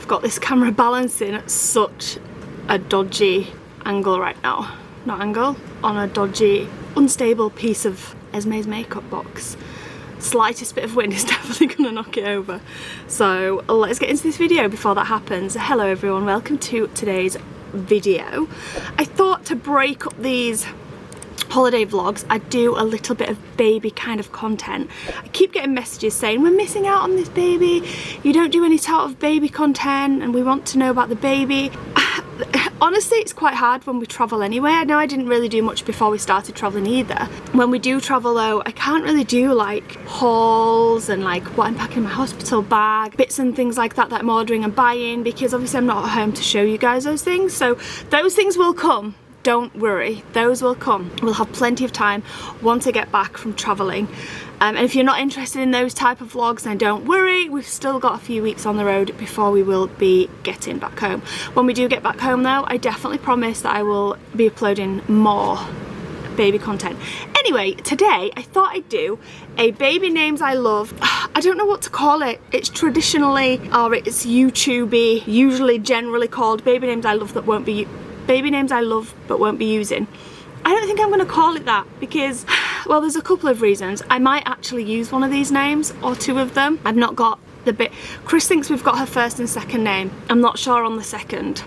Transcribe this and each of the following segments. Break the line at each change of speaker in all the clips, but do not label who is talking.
I've got this camera balancing at such a dodgy angle right now. Not angle, on a dodgy, unstable piece of Esmés makeup box. Slightest bit of wind is definitely going to knock it over. So let's get into this video before that happens. Hello everyone, welcome to today's video. I thought to break up these holiday vlogs I'd do a little bit of baby kind of content. I keep getting messages saying we're missing out on this baby, you don't do any sort of baby content and we want to know about the baby. Honestly, it's quite hard when we travel anyway. I know I didn't really do much before we started traveling either. When we do travel though, I can't really do like hauls and like what I'm packing in my hospital bag, bits and things like that that I'm ordering and buying, because obviously I'm not at home to show you guys those things. So those things will come. Don't worry, those will come. We'll have plenty of time once I get back from travelling. And if you're not interested in those type of vlogs, then don't worry, we've still got a few weeks on the road before we will be getting back home. When we do get back home though, I definitely promise that I will be uploading more baby content. Anyway, today I thought I'd do a baby names I love. I don't know what to call it. It's traditionally, or it's YouTubey, usually generally called baby names I love that won't be baby names I love but won't be using. I don't think I'm going to call it that because, well, there's a couple of reasons. I might actually use one of these names or two of them. I've not got the bit. Chris thinks we've got her first and second name. I'm not sure on the second.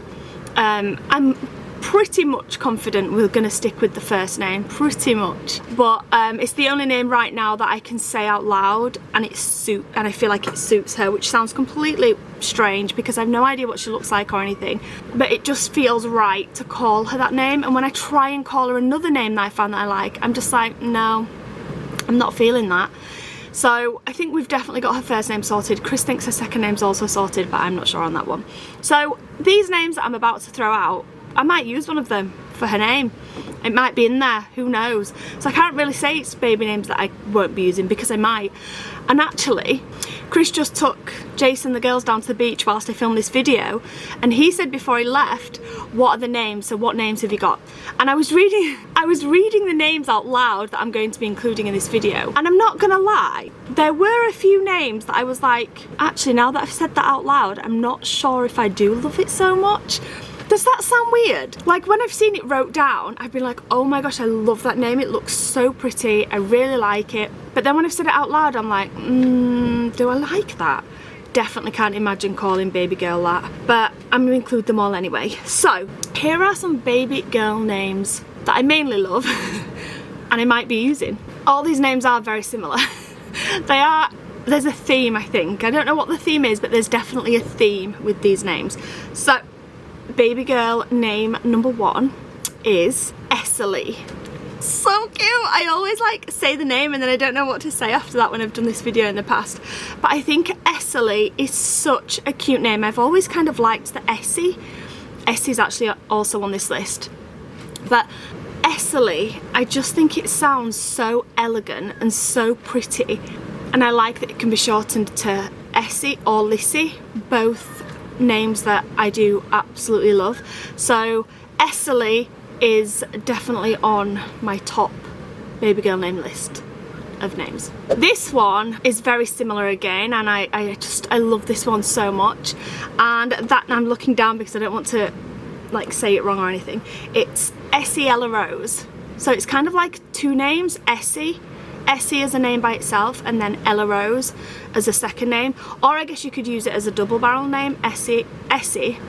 I'm pretty much confident we're going to stick with the first name, pretty much. But it's the only name right now that I can say out loud and I feel like it suits her, which sounds completely strange because I have no idea what she looks like or anything, but it just feels right to call her that name. And when I try and call her another name that I found that I like, I'm just like, no, I'm not feeling that. So I think we've definitely got her first name sorted. Chris thinks her second name's also sorted, but I'm not sure on that one. So these names that I'm about to throw out, I might use one of them for her name. It might be in there, who knows. So I can't really say it's baby names that I won't be using because I might. And actually, Chris just took Jason the girls down to the beach whilst I filmed this video, and he said before he left, what are the names? So what names have you got? And I was reading the names out loud that I'm going to be including in this video. And I'm not gonna lie, there were a few names that I was like, actually now that I've said that out loud, I'm not sure if I do love it so much. Does that sound weird? Like when I've seen it wrote down, I've been like, oh my gosh, I love that name. It looks so pretty. I really like it. But then when I've said it out loud, I'm like, do I like that? Definitely can't imagine calling baby girl that. But I'm gonna include them all anyway. So here are some baby girl names that I mainly love and I might be using. All these names are very similar. There's a theme, I think. I don't know what the theme is, but there's definitely a theme with these names. So baby girl name number one is Essie. So cute. I always like say the name and then I don't know what to say after that when I've done this video in the past. But I think Essie is such a cute name. I've always kind of liked the Essie. Essie's actually also on this list. But Essie, I just think it sounds so elegant and so pretty. And I like that it can be shortened to Essie or Lissy, both names that I do absolutely love. So Essie is definitely on my top baby girl name list of names. This one is very similar again, and I love this one so much. And that, I'm looking down because I don't want to like say it wrong or anything. It's Essie Ella Rose. So it's kind of like two names, Essie as a name by itself and then Ella Rose as a second name, or I guess you could use it as a double barrel name, Essie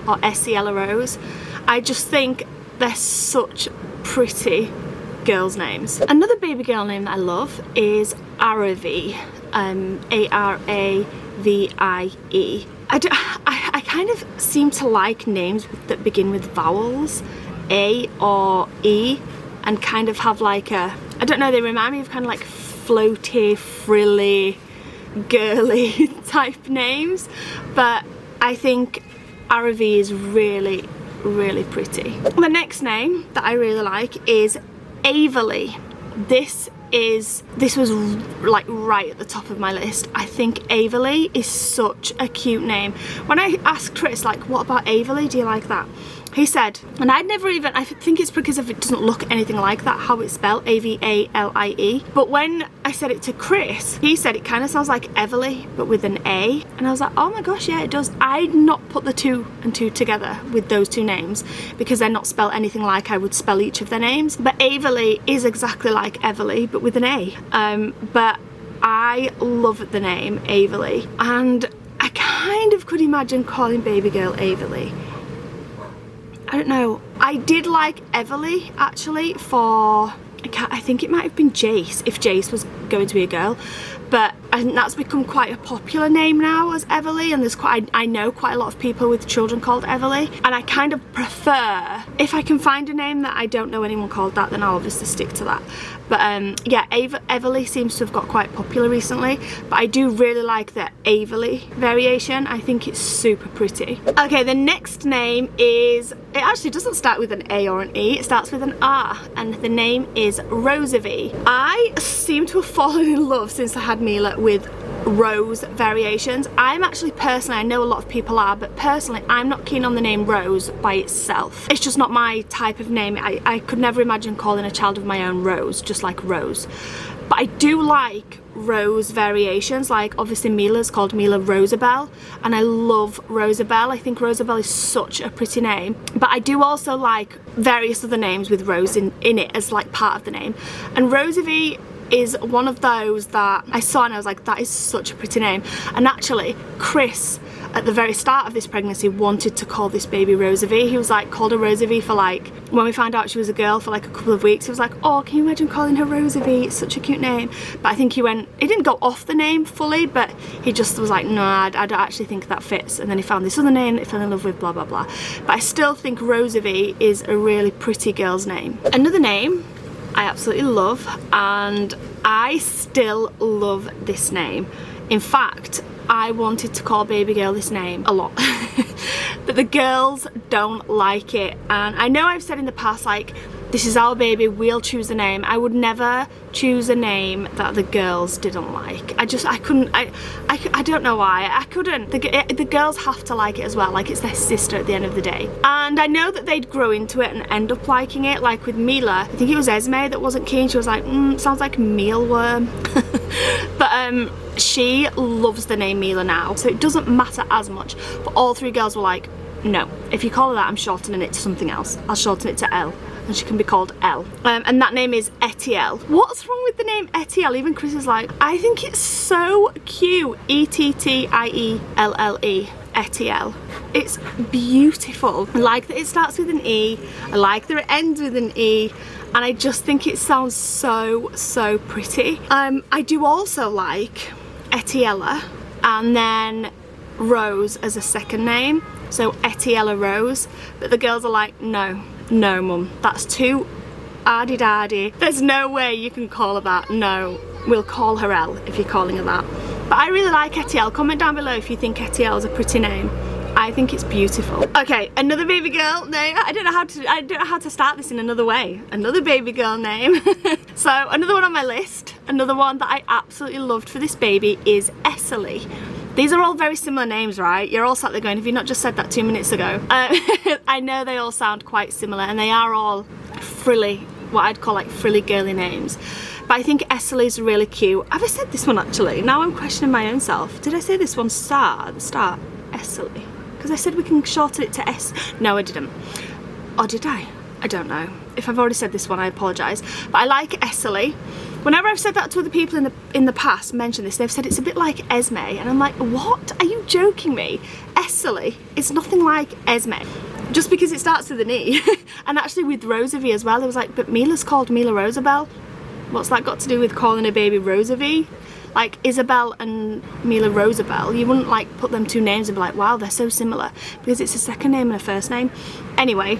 or Essie Ella Rose. I just think they're such pretty girls' names. Another baby girl name that I love is Aravi, A-R-A-V-I-E. I kind of seem to like names that begin with vowels, A or E, and kind of have like a, I don't know, they remind me of kind of like floaty, frilly, girly type names, but I think Aravi is really, really pretty. The next name that I really like is Adelie. This was like right at the top of my list. I think Adelie is such a cute name. When I asked Chris, like, what about Adelie, do you like that? He said, and I'd never even, I think it's because if it doesn't look anything like that, how it's spelled, A-V-A-L-I-E. But when I said it to Chris, he said it kind of sounds like Adelie, but with an A. And I was like, oh my gosh, yeah, it does. I'd not put the 2 and 2 together with those 2 names because they're not spelled anything like I would spell each of their names. But Adelie is exactly like Adelie, but with an A. But I love the name Adelie, and I kind of could imagine calling baby girl Adelie. I don't know. I did like Adelie actually for, I think it might have been Jace, if Jace was going to be a girl. But I think that's become quite a popular name now as Adelie, and there's I know quite a lot of people with children called Adelie, and I kind of prefer, if I can find a name that I don't know anyone called that, then I'll obviously stick to that. But yeah, Adelie seems to have got quite popular recently, but I do really like the Adelie variation. I think it's super pretty. Okay, the next name is, it actually doesn't start with an A or an E, it starts with an R, and the name is Rosary. I seem to have fallen in love since I had Mila with Rose variations. I'm actually personally, I know a lot of people are, but personally I'm not keen on the name Rose by itself. It's just not my type of name. I could never imagine calling a child of my own Rose, just like Rose. But I do like Rose variations, like obviously Mila's called Mila Rosabelle, and I love Rosabelle. I think Rosabelle is such a pretty name. But I do also like various other names with Rose in it as like part of the name. And Rosary is one of those that I saw and I was like, that is such a pretty name. And actually Chris at the very start of this pregnancy wanted to call this baby Rosary. He was like, called her Rosary for like, when we found out she was a girl, for like a couple of weeks. He was like, oh, can you imagine calling her Rosary? It's such a cute name. But I think he didn't go off the name fully, but he just was like, no, I don't actually think that fits. And then he found this other name that he fell in love with, blah, blah, blah. But I still think Rosary is a really pretty girl's name. Another name I absolutely love, and I still love this name. In fact, I wanted to call baby girl this name a lot, but the girls don't like it. And I know I've said in the past, like, this is our baby, we'll choose a name. I would never choose a name that the girls didn't like. I couldn't, I don't know why, I couldn't. The girls have to like it as well, like it's their sister at the end of the day. And I know that they'd grow into it and end up liking it, like with Mila. I think it was Esmé that wasn't keen. She was like, sounds like mealworm. But she loves the name Mila now, so it doesn't matter as much. But all 3 girls were like, no, if you call her that, I'm shortening it to something else. I'll shorten it to L, and she can be called Elle. And that name is Etielle. What's wrong with the name Etielle? Even Chris is like, I think it's so cute. E-T-T-I-E-L-L-E. Etielle. It's beautiful. I like that it starts with an E. I like that it ends with an E. And I just think it sounds so, so pretty. I do also like Etiella and then Rose as a second name. So Etiella Rose. But the girls are like, no, mum, that's too ardy-dardy. There's no way you can call her that. No, we'll call her Elle if you're calling her that. But I really like Etielle. Comment down below if you think Etielle is a pretty name. I think it's beautiful. Okay, another baby girl name. I don't know how to start this in another way. Another baby girl name. So another one on my list, another one that I absolutely loved for this baby is Essie. These are all very similar names, right? You're all sat there going, have you not just said that 2 minutes ago? I know they all sound quite similar, and they are all frilly, what I'd call like frilly girly names. But I think Essie's really cute. Have I said this one actually? Now I'm questioning my own self. Did I say this one at the start? Essie. Because I said we can shorten it to S. No, I didn't. Or did I? I don't know. If I've already said this one, I apologise. But I like Essie. Whenever I've said that to other people in the past, mentioned this, they've said it's a bit like Esmé, and I'm like, what? Are you joking me? Essie is nothing like Esmé, just because it starts with an E. And actually with Rosary as well, it was like, but Mila's called Mila Rosabelle. What's that got to do with calling a baby Rosary? Like Isabelle and Mila Rosabelle, you wouldn't like put them 2 names and be like, wow, they're so similar, because it's a second name and a first name. Anyway,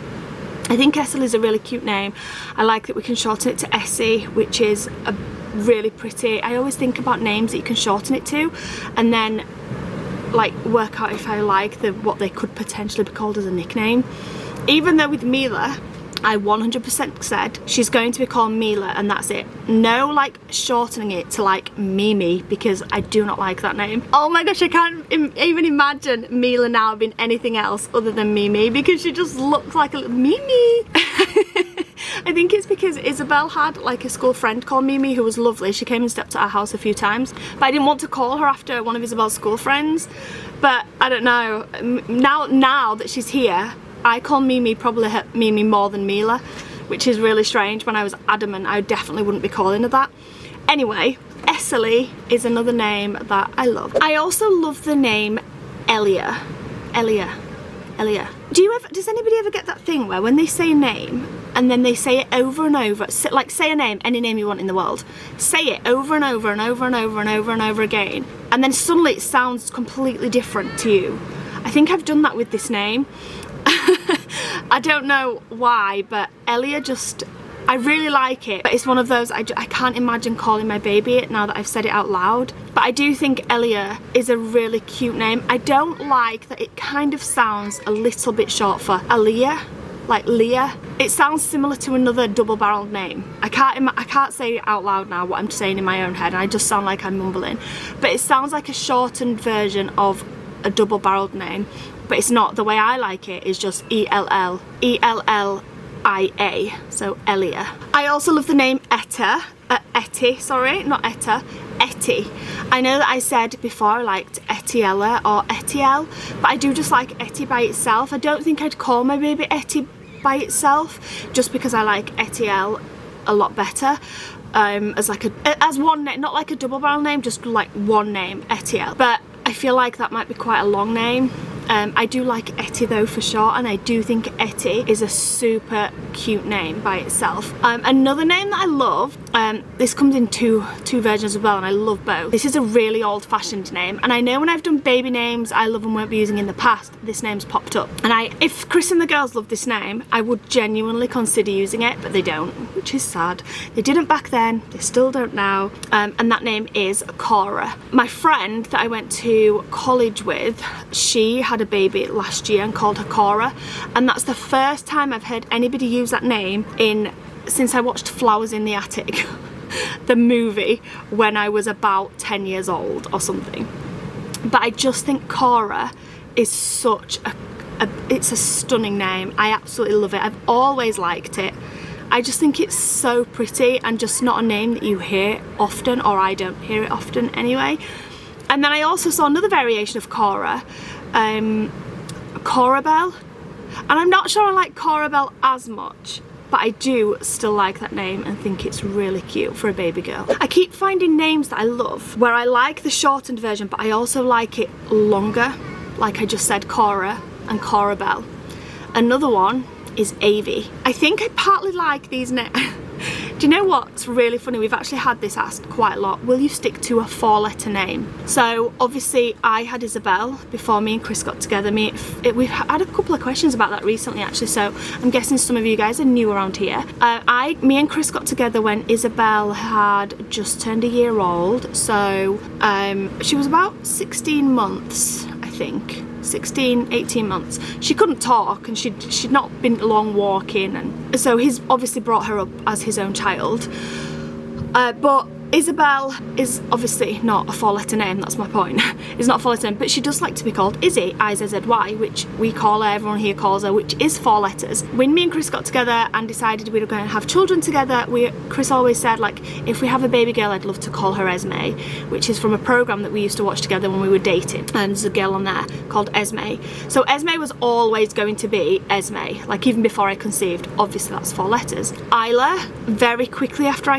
I think Essie is a really cute name. I like that we can shorten it to Essie, which is a really pretty. I always think about names that you can shorten it to and then like work out if I like what they could potentially be called as a nickname. Even though with Mila, I 100% said she's going to be called Mila and that's it. No like shortening it to like Mimi, because I do not like that name. Oh my gosh, I can't even imagine Mila now being anything else other than Mimi, because she just looks like a little Mimi. I think it's because Isabelle had like a school friend called Mimi who was lovely. She came and stepped at our house a few times, but I didn't want to call her after one of Isabelle's school friends. But I don't know, now that she's here, I call Mimi probably Mimi more than Mila, which is really strange. When I was adamant I definitely wouldn't be calling her that. Anyway, Essie is another name that I love. I also love the name Elia. Does anybody ever get that thing where when they say a name and then they say it over and over, like say a name, any name you want in the world, say it over and over and over and over and over and over again, and then suddenly it sounds completely different to you? I think I've done that with this name. I don't know why, but Elia I really like it, but it's one of those I can't imagine calling my baby it now that I've said it out loud. But I do think Elia is a really cute name. I don't like that it kind of sounds a little bit short for Elia, like Leah. It sounds similar to another double-barreled name. I can't say it out loud now what I'm saying in my own head, and I just sound like I'm mumbling. But it sounds like a shortened version of a double-barreled name, but it's not. The way I like it is just E-L-L-I-A, so Elia. I also love the name Etty, sorry, not Etta, Etty. I know that I said before I liked Etiella or Etiel, but I do just like Etty by itself. I don't think I'd call my baby Etty by itself, just because I like Etiel a lot better. As one name, not like a double barrel name, just like one name, Etiel. But I feel like that might be quite a long name. I do like Etty though for short, and I do think Etty is a super cute name by itself. Another name that I love, this comes in two versions as well, and I love both. This is a really old-fashioned name, and I know when I've done baby names I love and won't be using in the past, this name's popped up. And if Chris and the girls love this name, I would genuinely consider using it, but they don't, which is sad. They didn't back then, they still don't now, and that name is Cora. My friend that I went to college with, she had a baby last year and called her Cora, and that's the first time I've heard anybody use that name since I watched Flowers in the Attic, the movie, when I was about 10 years old or something. But I just think Cora is such it's a stunning name. I absolutely love it. I've always liked it. I just think it's so pretty and just not a name that you hear often, or I don't hear it often anyway. And then I also saw another variation of Cora, Carabelle, and I'm not sure I like Carabelle as much, but I do still like that name and think it's really cute for a baby girl. I keep finding names that I love where I like the shortened version, but I also like it longer, like I just said, Cora and Carabelle. Another one is Avi. I think I partly like these names. Do you know what's really funny? We've actually had this asked quite a lot. Will you stick to a 4-letter name? So obviously I had Isabelle before me and Chris got together. We've had a couple of questions about that recently actually, so I'm guessing some of you guys are new around here. Me and Chris got together when Isabelle had just turned a year old, so she was about 16 months, I think. 16, 18 months. She couldn't talk and she'd not been long walking, and so he's obviously brought her up as his own child. But Isabelle is obviously not a 4-letter name, that's my point. It's not a 4-letter name, but she does like to be called Izzy, I-Z-Z-Y, which we call her, everyone here calls her, which is 4 letters. When me and Chris got together and decided we were going to have children together, Chris always said, like, if we have a baby girl, I'd love to call her Esmé, which is from a programme that we used to watch together when we were dating. And there's a girl on there called Esmé. So Esmé was always going to be Esmé, like even before I conceived. Obviously that's 4 letters. Isla, very quickly after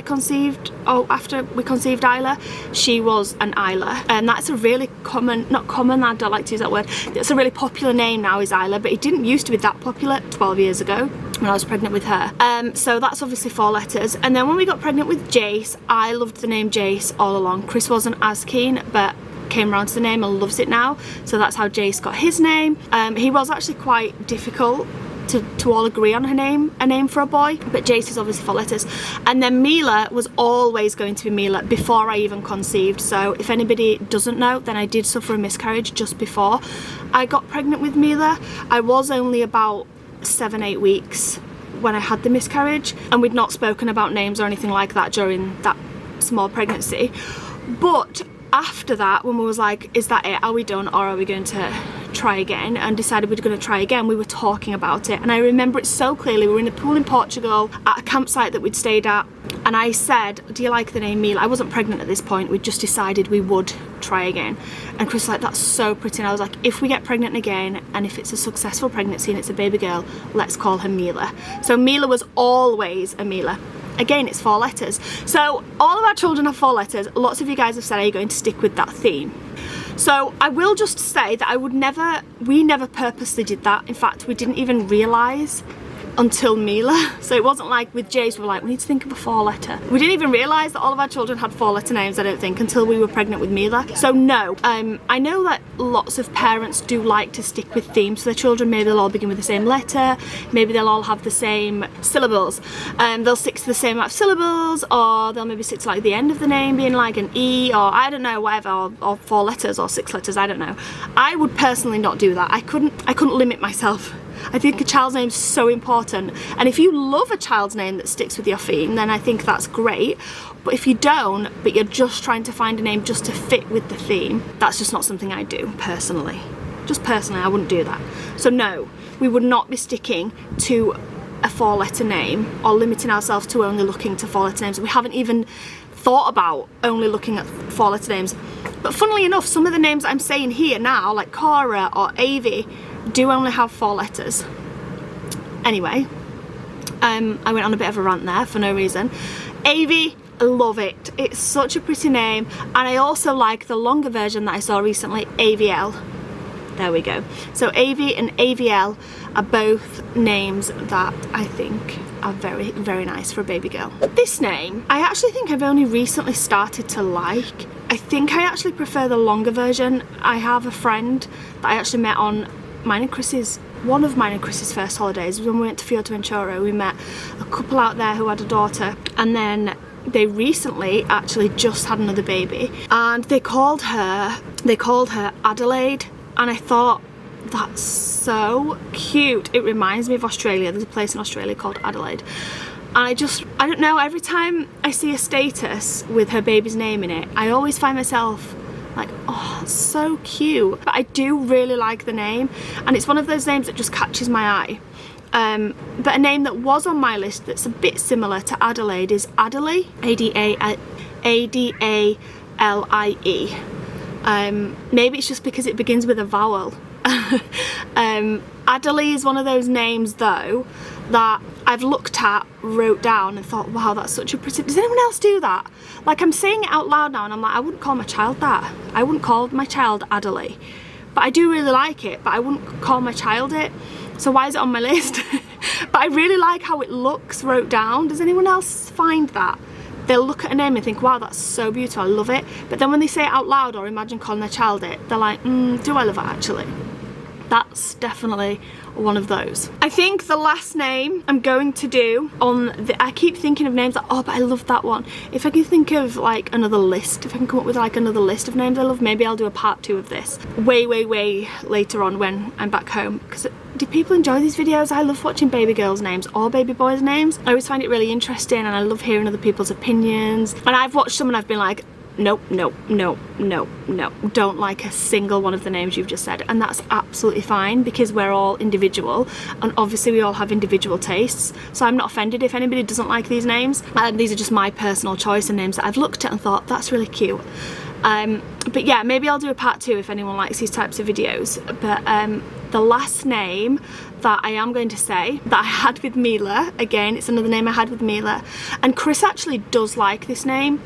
we conceived Isla, she was an Isla, and that's a really not common, I don't like to use that word, it's a really popular name now, is Isla, but it didn't used to be that popular 12 years ago when I was pregnant with her. So that's obviously 4 letters. And then when we got pregnant with Jace, I loved the name Jace all along. Chris wasn't as keen, but came around to the name and loves it now, so that's how Jace got his name. He was actually quite difficult to all agree on a name for a boy, but Jace is obviously 4 letters. And then Mila was always going to be Mila before I even conceived, so if anybody doesn't know, then I did suffer a miscarriage just before I got pregnant with Mila. I was only about 7-8 weeks when I had the miscarriage, and we'd not spoken about names or anything like that during that small pregnancy. But after that, when we was like, is that it, are we done, or are we going to try again and decided we were going to try again, we were talking about it. And I remember it so clearly. We were in a pool in Portugal at a campsite that we'd stayed at, and I said, do you like the name Mila? I wasn't pregnant at this point, we'd just decided we would try again. And Chris was like, that's so pretty. And I was like, if we get pregnant again and if it's a successful pregnancy and it's a baby girl, let's call her Mila. So Mila was always a Mila. Again, it's 4 letters. So all of our children have 4 letters. Lots of you guys have said, are you going to stick with that theme? So I will just say that we never purposely did that. In fact, we didn't even realise until Mila. So it wasn't like with James we were like, we need to think of a 4-letter. We didn't even realise that all of our children had 4-letter names, I don't think, until we were pregnant with Mila. So no, I know that lots of parents do like to stick with themes for their children. Maybe they'll all begin with the same letter, maybe they'll all have the same syllables. They'll stick to the same amount of syllables, or they'll maybe stick to like the end of the name being like an E, or I don't know, whatever, or 4 letters or 6 letters, I don't know. I would personally not do that. I couldn't limit myself. I think a child's name is so important, and if you love a child's name that sticks with your theme, then I think that's great. But if you don't, but you're just trying to find a name just to fit with the theme, that's just not something I do personally. Just personally, I wouldn't do that. So no, we would not be sticking to a 4-letter name or limiting ourselves to only looking to 4-letter names. We haven't even thought about only looking at 4-letter names. But funnily enough, some of the names I'm saying here now, like Cora or Avi, do only have 4 letters. Anyway, I went on a bit of a rant there for no reason. Avi, I love it. It's such a pretty name, and I also like the longer version that I saw recently, AVL. There we go. So Avi and AVL are both names that I think are very, very nice for a baby girl. This name, I actually think I've only recently started to like. I think I actually prefer the longer version. I have a friend that I actually met on one of mine and Chris's first holidays. When we went to Fuerteventura, we met a couple out there who had a daughter, and then they recently actually just had another baby, and they called her Adelaide, and I thought, that's so cute. It reminds me of Australia. There's a place in Australia called Adelaide, and I don't know, every time I see a status with her baby's name in it, I always find myself like, oh, it's so cute. But I do really like the name, and it's one of those names that just catches my eye. But a name that was on my list that's a bit similar to Adelaide is Adelie, A-D-A-L-I-E. Maybe it's just because it begins with a vowel. Adelie is one of those names though that I've looked at, wrote down and thought, wow, that's such a pretty... Does anyone else do that? Like, I'm saying it out loud now and I'm like, I wouldn't call my child that. I wouldn't call my child Adelie. But I do really like it, but I wouldn't call my child it. So why is it on my list? But I really like how it looks wrote down. Does anyone else find that? They'll look at a name and think, wow, that's so beautiful, I love it. But then when they say it out loud or imagine calling their child it, they're like, do I love it actually? That's definitely one of those. I think the last name I'm going to do I keep thinking of names like, oh, but I love that one. If I can think of like another list, if I can come up with like another list of names I love, maybe I'll do a part 2 of this way later on when I'm back home. Because do people enjoy these videos? I love watching baby girls' names or baby boys' names. I always find it really interesting, and I love hearing other people's opinions. And I've watched some and I've been like, nope, nope, nope, nope, nope, don't like a single one of the names you've just said. And that's absolutely fine, because we're all individual, and obviously we all have individual tastes. So I'm not offended if anybody doesn't like these names. These are just my personal choice and names that I've looked at and thought, that's really cute. But yeah, maybe I'll do a part 2 if anyone likes these types of videos. But the last name that I am going to say that I had with Mila, again, it's another name I had with Mila, and Chris actually does like this name,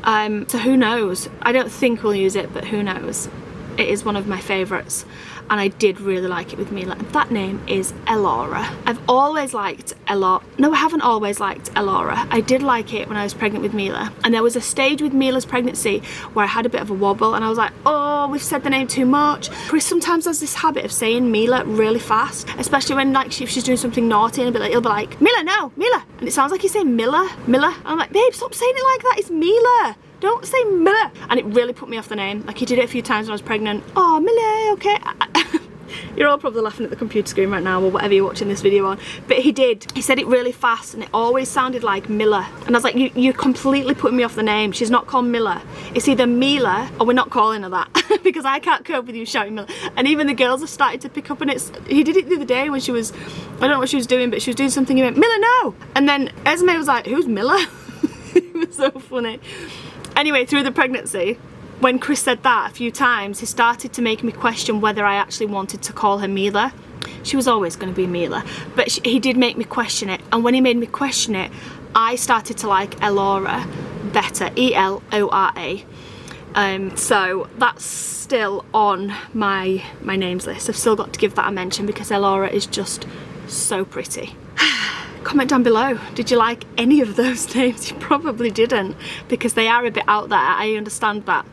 so who knows? I don't think we'll use it, but who knows? It is one of my favourites, and I did really like it with Mila, and that name is Elora. I've always liked Elora. No, I haven't always liked Elora. I did like it when I was pregnant with Mila, and there was a stage with Mila's pregnancy where I had a bit of a wobble, and I was like, oh, we've said the name too much. Chris sometimes has this habit of saying Mila really fast, especially when like if she's doing something naughty, and he'll be like, Mila, no, Mila, and it sounds like he's saying Miller. And I'm like, babe, stop saying it like that, it's Mila. Don't say Miller. And it really put me off the name. Like, he did it a few times when I was pregnant. Oh, Miller, okay. You're all probably laughing at the computer screen right now or whatever you're watching this video on. But he did. He said it really fast and it always sounded like Miller. And I was like, you're completely putting me off the name. She's not called Miller. It's either Mila or we're not calling her that because I can't cope with you shouting Miller. And even the girls have started to pick up on it. He did it the other day when she was, I don't know what she was doing, but she was doing something. He went, Miller, no. And then Esmé was like, who's Miller? It was so funny. Anyway, through the pregnancy, when Chris said that a few times, he started to make me question whether I actually wanted to call her Mila. She was always going to be Mila, but he did make me question it. And when he made me question it, I started to like Elora better, E-L-O-R-A. So that's still on my names list. I've still got to give that a mention because Elora is just so pretty. Comment down below, did you like any of those names? You probably didn't because they are a bit out there. I understand that.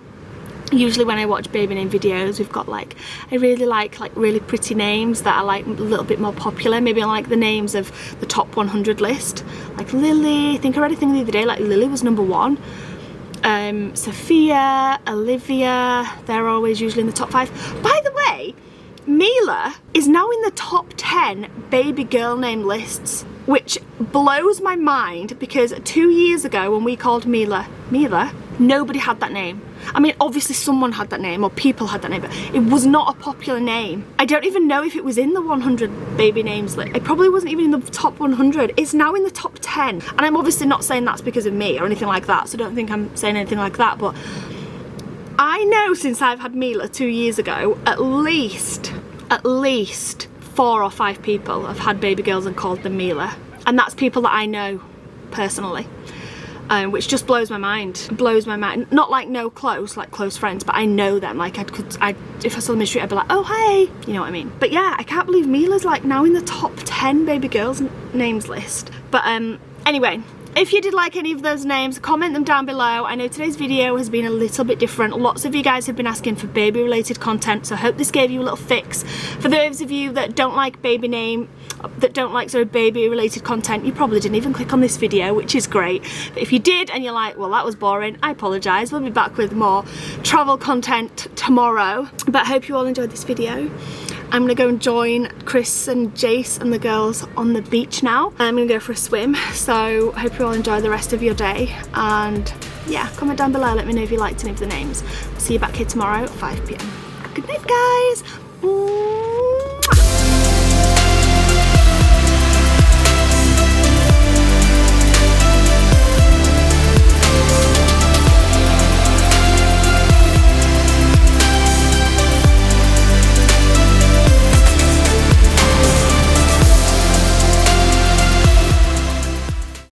Usually when I watch baby name videos, we've got like, I really like really pretty names that are like a little bit more popular. Maybe I like the names of the top 100 list. Like Lily, I think I read a thing the other day, like Lily was #1. Sophia, Olivia, they're always usually in the top 5. By the way, Mila is now in the top 10 baby girl name lists, which blows my mind because 2 years ago when we called Mila, nobody had that name. I mean, obviously someone had that name or people had that name, but it was not a popular name. I don't even know if it was in the 100 baby names list. It probably wasn't even in the top 100. It's now in the top 10. And I'm obviously not saying that's because of me or anything like that, so don't think I'm saying anything like that, but I know since I've had Mila 2 years ago, at least 4 or 5 people have had baby girls and called them Mila. And that's people that I know personally. Which just blows my mind. Blows my mind. Not like close friends, but I know them. Like if I saw them in the street, I'd be like, oh hey, you know what I mean? But yeah, I can't believe Mila's like now in the top 10 baby girls names list. But anyway, if you did like any of those names, comment them down below. I know today's video has been a little bit different. Lots of you guys have been asking for baby related content, so I hope this gave you a little fix. For those of you that don't like baby related content, you probably didn't even click on this video, which is great. But if you did and you're like, well that was boring, I apologise. We'll be back with more travel content tomorrow. But I hope you all enjoyed this video. I'm gonna go and join Chris and Jace and the girls on the beach now. I'm gonna go for a swim, so I hope you all enjoy the rest of your day. And yeah, comment down below, let me know if you liked any of the names. See you back here tomorrow at 5 PM. Good night, guys.